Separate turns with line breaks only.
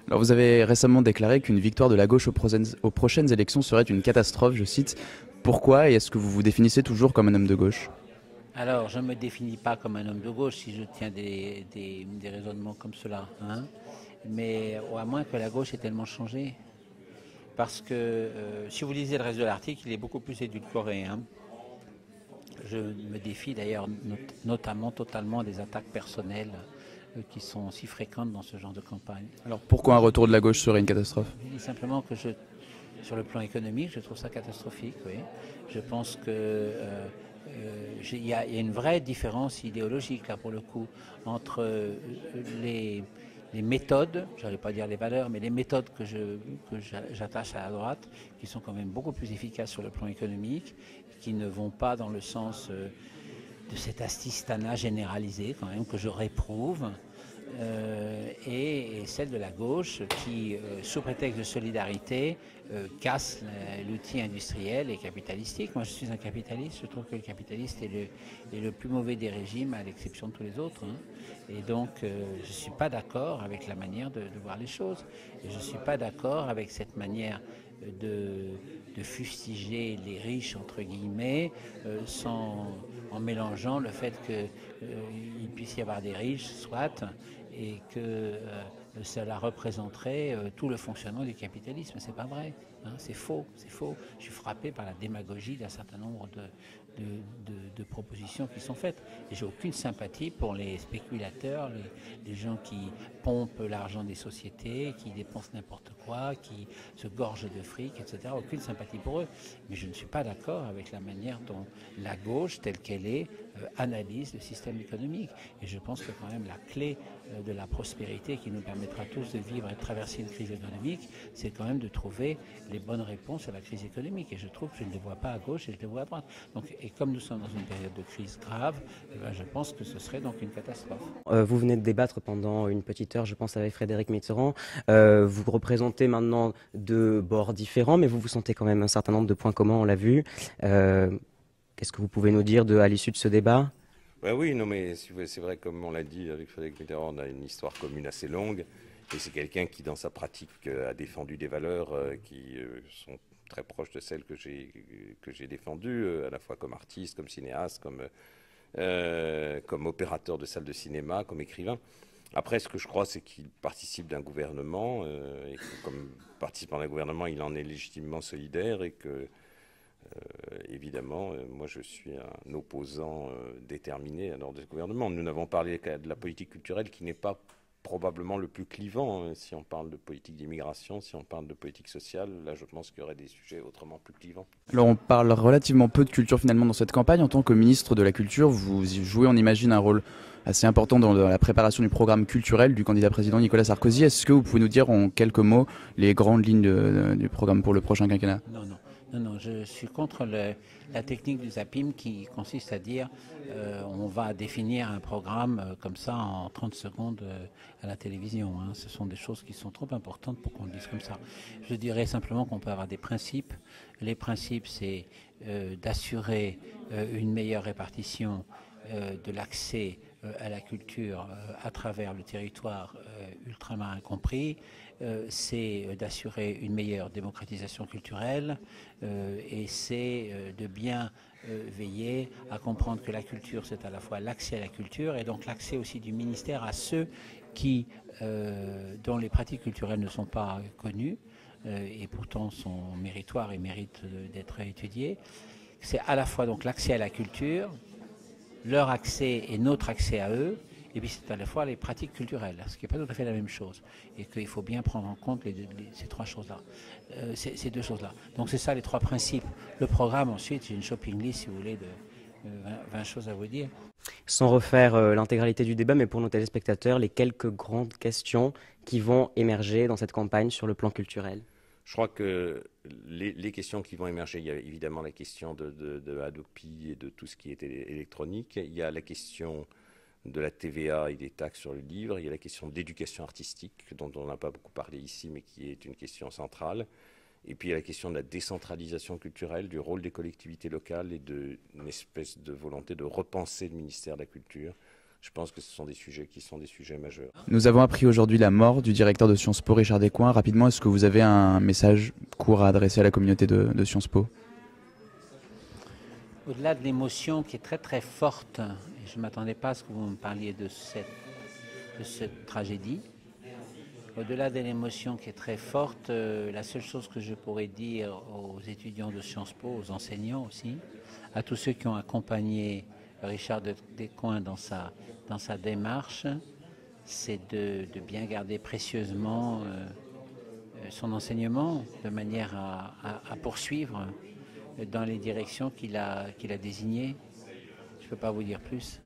Alors vous avez récemment déclaré qu'une victoire de la gauche aux prochaines élections serait une catastrophe, je cite. Pourquoi et est-ce que vous vous définissez toujours comme un homme de gauche?
Alors, je ne me définis pas comme un homme de gauche si je tiens des raisonnements comme cela, hein. Mais à moins que la gauche ait tellement changé. Parce que si vous lisez le reste de l'article, il est beaucoup plus édulcoré, hein. Je me défie d'ailleurs notamment totalement des attaques personnelles qui sont si fréquentes dans ce genre de campagne.
Alors pourquoi
Moi,
un retour de la gauche serait une catastrophe?
je dis simplement que sur le plan économique, je trouve ça catastrophique. Oui. Je pense que il y a une vraie différence idéologique là pour le coup entre les, les méthodes, je n'allais pas dire les valeurs, mais les méthodes j'attache à la droite, qui sont quand même beaucoup plus efficaces sur le plan économique, qui ne vont pas dans le sens de cet assistanat généralisé quand même que je réprouve. Et celle de la gauche qui, sous prétexte de solidarité, casse l'outil industriel et capitalistique. Moi, je suis un capitaliste. Je trouve que le capitaliste est le plus mauvais des régimes, à l'exception de tous les autres, hein. Et donc, je ne suis pas d'accord avec la manière de voir les choses. Et je ne suis pas d'accord avec cette manière de fustiger les riches, entre guillemets, en mélangeant le fait qu'il puisse y avoir des riches, soit, et que cela représenterait tout le fonctionnement du capitalisme. C'est pas vrai, hein, c'est faux, c'est faux. Je suis frappé par la démagogie d'un certain nombre de propositions qui sont faites. Et j'ai aucune sympathie pour les spéculateurs, les gens qui pompent l'argent des sociétés, qui dépensent n'importe quoi, qui se gorgent de fric, etc. Aucune sympathie pour eux. Mais je ne suis pas d'accord avec la manière dont la gauche, telle qu'elle est, analyse le système économique. Et je pense que quand même la clé de la prospérité qui nous permettra tous de vivre et de traverser une crise économique, c'est quand même de trouver les bonnes réponses à la crise économique. Et je trouve que je ne les vois pas à gauche et je les vois à droite. Donc, et comme nous sommes dans une période de crise grave, eh ben, je pense que ce serait donc une catastrophe.
Vous venez de débattre pendant une petite heure, je pense, avec Frédéric Mitterrand. Vous représentez maintenant deux bords différents, mais vous vous sentez quand même un certain nombre de points communs, on l'a vu. Qu'est-ce que vous pouvez nous dire à l'issue de ce débat?
Ben oui, non, mais c'est vrai, comme on l'a dit avec Frédéric Mitterrand, on a une histoire commune assez longue. Et c'est quelqu'un qui, dans sa pratique, a défendu des valeurs qui sont très proches de celles que j'ai défendues, à la fois comme artiste, comme cinéaste, comme opérateur de salle de cinéma, comme écrivain. Après, ce que je crois, c'est qu'il participe d'un gouvernement, et que, comme participant d'un gouvernement, il en est légitimement solidaire, et que évidemment, moi je suis un opposant déterminé à l'ordre du gouvernement. Nous n'avons parlé que de la politique culturelle qui n'est pas probablement le plus clivant, hein. Si on parle de politique d'immigration, si on parle de politique sociale, là je pense qu'il y aurait des sujets autrement plus clivants.
Alors on parle relativement peu de culture finalement dans cette campagne. En tant que ministre de la Culture, vous jouez, on imagine, un rôle assez important dans la préparation du programme culturel du candidat président Nicolas Sarkozy. Est-ce que vous pouvez nous dire en quelques mots les grandes lignes du programme pour le prochain quinquennat?
Non, non. Non, non, je suis contre la technique du zapping qui consiste à dire on va définir un programme comme ça en 30 secondes à la télévision, hein. Ce sont des choses qui sont trop importantes pour qu'on le dise comme ça. Je dirais simplement qu'on peut avoir des principes. Les principes, c'est d'assurer une meilleure répartition de l'accès à la culture à travers le territoire ultramarin compris, c'est d'assurer une meilleure démocratisation culturelle et c'est de bien veiller à comprendre que la culture, c'est à la fois l'accès à la culture et donc l'accès aussi du ministère à ceux qui, dont les pratiques culturelles ne sont pas connues et pourtant sont méritoires et méritent d'être étudiées. C'est à la fois donc l'accès à la culture, leur accès et notre accès à eux, et puis c'est à la fois les pratiques culturelles, ce qui n'est pas tout à fait la même chose, et qu'il faut bien prendre en compte ces trois choses-là, ces deux choses-là. Donc c'est ça les trois principes. Le programme ensuite, j'ai une shopping list si vous voulez de 20 choses à vous dire.
Sans refaire l'intégralité du débat, mais pour nos téléspectateurs, les quelques grandes questions qui vont émerger dans cette campagne sur le plan culturel.
Je crois que les questions qui vont émerger, il y a évidemment la question de Hadopi et de tout ce qui est électronique. Il y a la question de la TVA et des taxes sur le livre. Il y a la question de l'éducation artistique, dont on n'a pas beaucoup parlé ici, mais qui est une question centrale. Et puis il y a la question de la décentralisation culturelle, du rôle des collectivités locales et d'une espèce de volonté de repenser le ministère de la Culture je pense que ce sont des sujets qui sont des sujets majeurs.
Nous avons appris aujourd'hui la mort du directeur de Sciences Po, Richard Descoings. Rapidement, est-ce que vous avez un message court à adresser à la communauté de Sciences Po?
Au-delà de l'émotion qui est très très forte, et je ne m'attendais pas à ce que vous me parliez de cette tragédie, au-delà de l'émotion qui est très forte, la seule chose que je pourrais dire aux étudiants de Sciences Po, aux enseignants aussi, à tous ceux qui ont accompagné Richard Descoings dans sa démarche, c'est de bien garder précieusement son enseignement de manière à poursuivre dans les directions qu'il a désignées. Je ne peux pas vous dire plus.